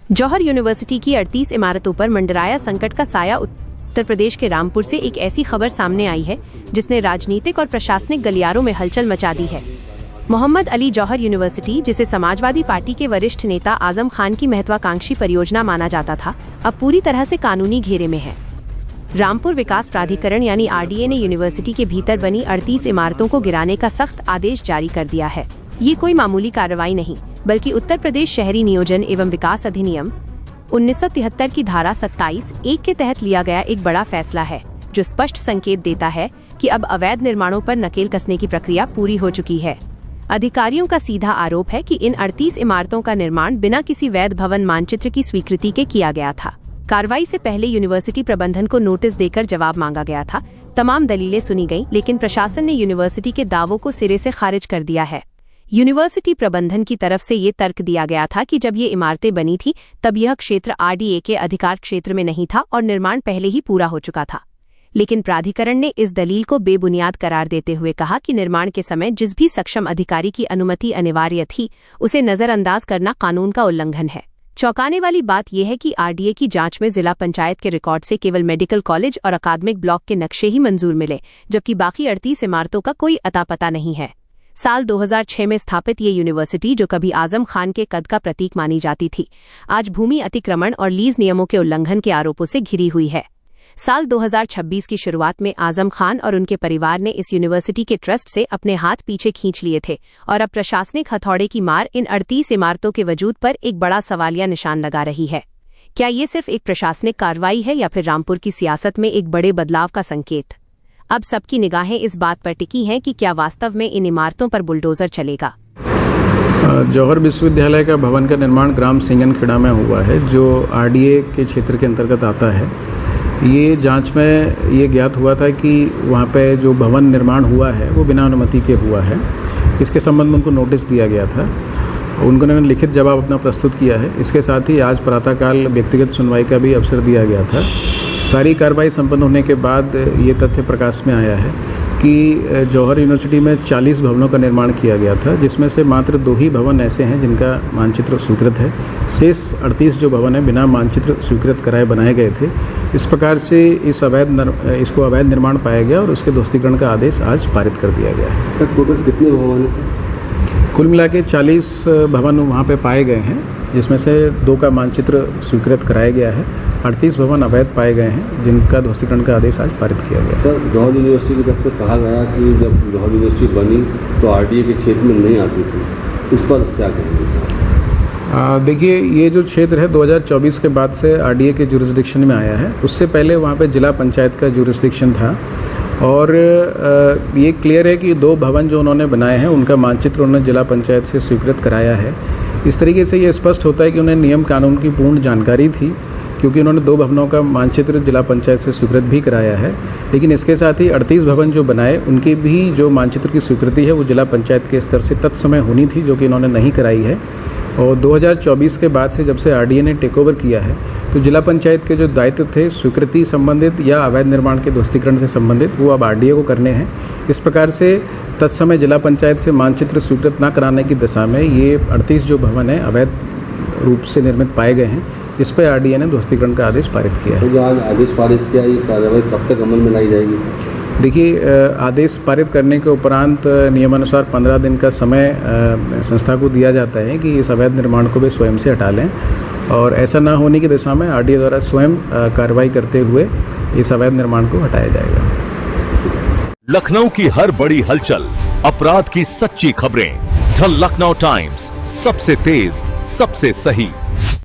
जौहर university की 38 इमारतों पर मंडराया संकट का साया। उत्तर प्रदेश के रामपुर से एक ऐसी खबर सामने आई है जिसने राजनीतिक और प्रशासनिक गलियारों में हलचल मचा दी है। मोहम्मद अली जौहर यूनिवर्सिटी, जिसे समाजवादी पार्टी के वरिष्ठ नेता आजम खान की महत्वाकांक्षी परियोजना माना जाता था, अब पूरी तरह से कानूनी घेरे में है। रामपुर विकास प्राधिकरण यानी RDA ने यूनिवर्सिटी के भीतर बनी 38 इमारतों को गिराने का सख्त आदेश जारी कर दिया है। ये कोई मामूली कार्रवाई नहीं, बल्कि उत्तर प्रदेश शहरी नियोजन एवं विकास अधिनियम 1973 की धारा 27(1) के तहत लिया गया एक बड़ा फैसला है, जो स्पष्ट संकेत देता है कि अब अवैध निर्माणों पर नकेल कसने की प्रक्रिया पूरी हो चुकी है। अधिकारियों का सीधा आरोप है कि इन 38 इमारतों का निर्माण बिना किसी वैध भवन मानचित्र की स्वीकृति के किया गया था। कार्रवाई से पहले यूनिवर्सिटी प्रबंधन को नोटिस देकर जवाब मांगा गया था। तमाम दलीलें सुनी गईं, लेकिन प्रशासन ने यूनिवर्सिटी के दावों को सिरे से खारिज कर दिया है। यूनिवर्सिटी प्रबंधन की तरफ से ये तर्क दिया गया था कि जब ये इमारतें बनी थी तब यह क्षेत्र RDA के अधिकार क्षेत्र में नहीं था और निर्माण पहले ही पूरा हो चुका था। लेकिन प्राधिकरण ने इस दलील को बेबुनियाद करार देते हुए कहा कि निर्माण के समय जिस भी सक्षम अधिकारी की अनुमति अनिवार्य थी, उसे नजरअंदाज करना कानून का उल्लंघन है। चौंकाने वाली बात यह है कि RDA की जांच में जिला पंचायत के रिकॉर्ड से केवल मेडिकल कॉलेज और अकादमिक ब्लॉक के नक्शे ही मंजूर मिले, जबकि बाकी 38 इमारतों का कोई अता पता नहीं है। साल 2006 में स्थापित ये यूनिवर्सिटी, जो कभी आजम खान के कद का प्रतीक मानी जाती थी, आज भूमि अतिक्रमण और लीज नियमों के उल्लंघन के आरोपों से घिरी हुई है। साल 2026 की शुरुआत में आजम खान और उनके परिवार ने इस यूनिवर्सिटी के ट्रस्ट से अपने हाथ पीछे खींच लिए थे और अब प्रशासनिक हथौड़े की मार इन 38 इमारतों के वजूद पर एक बड़ा सवालिया निशान लगा रही है। क्या ये सिर्फ एक प्रशासनिक कार्रवाई है या फिर रामपुर की सियासत में एक बड़े बदलाव का संकेत? अब सबकी निगाहें इस बात पर टिकी हैं कि क्या वास्तव में इन इमारतों पर बुलडोजर चलेगा। जौहर विश्वविद्यालय का भवन का निर्माण ग्राम सिंगनखेड़ा में हुआ है, जो RDA के क्षेत्र के अंतर्गत आता है। ये जांच में ये ज्ञात हुआ था कि वहाँ पे जो भवन निर्माण हुआ है वो बिना अनुमति के हुआ है। इसके संबंध में उनको नोटिस दिया गया था। उन्होंने लिखित जवाब अपना प्रस्तुत किया है। इसके साथ ही आज प्रातःकाल व्यक्तिगत सुनवाई का भी अवसर दिया गया था। सारी कार्रवाई संपन्न होने के बाद ये तथ्य प्रकाश में आया है कि जौहर यूनिवर्सिटी में 40 भवनों का निर्माण किया गया था, जिसमें से मात्र 2 ही भवन ऐसे हैं जिनका मानचित्र स्वीकृत है। शेष 38 जो भवन है बिना मानचित्र स्वीकृत कराए बनाए गए थे। इस प्रकार से इसको अवैध निर्माण पाया गया और उसके ध्वस्तीकरण का आदेश आज पारित कर दिया गया है। सर, टोटल कितने भवन हैं? कुल मिला के 40 भवन वहाँ पे पाए गए हैं, जिसमें से 2 का मानचित्र स्वीकृत कराया गया है। 38 भवन अवैध पाए गए हैं, जिनका ध्वस्तीकरण का आदेश आज पारित किया गया। सर, जौहर यूनिवर्सिटी की तरफ से कहा गया कि जब जौहर यूनिवर्सिटी बनी तो RDA के क्षेत्र में नहीं आती थी, उस पर क्या कहेंगे? देखिए, ये जो क्षेत्र है 2024 के बाद से RDA के जुरिस्डिक्शन में आया है। उससे पहले वहाँ पे जिला पंचायत का जुरिस्डिक्शन था और ये क्लियर है कि 2 भवन जो उन्होंने बनाए हैं उनका मानचित्र उन्होंने जिला पंचायत से स्वीकृत कराया है। इस तरीके से ये स्पष्ट होता है कि उन्हें नियम कानून की पूर्ण जानकारी थी, क्योंकि उन्होंने 2 भवनों का मानचित्र जिला पंचायत से स्वीकृत भी कराया है। लेकिन इसके साथ ही 38 भवन जो बनाए उनकी भी जो मानचित्र की स्वीकृति है वो जिला पंचायत के स्तर से तत्समय होनी थी, जो कि इन्होंने नहीं कराई है। और 2024 के बाद से जब से RDA ने टेक ओवर किया है, तो जिला पंचायत के जो दायित्व थे स्वीकृति संबंधित या अवैध निर्माण के ध्वस्तीकरण से संबंधित, वो अब RDA को करने हैं। इस प्रकार से तत्समय जिला पंचायत से मानचित्र स्वीकृत न कराने की दिशा में ये 38 जो भवन है अवैध रूप से निर्मित पाए गए हैं, इस पर RDA ने ध्वस्तीकरण का आदेश पारित किया है। तो जो आज आदेश पारित किया, ये कार्रवाई कब तक अमल में लाई जाएगी? देखिए, आदेश पारित करने के उपरांत नियमानुसार 15 दिन का समय संस्था को दिया जाता है कि इस अवैध निर्माण को वे स्वयं से हटा लें, और ऐसा ना होने की दिशा में RDA द्वारा स्वयं कार्रवाई करते हुए इस अवैध निर्माण को हटाया जाएगा। लखनऊ की हर बड़ी हलचल, अपराध की सच्ची खबरें, द लखनऊ टाइम्स, सबसे तेज, सबसे सही।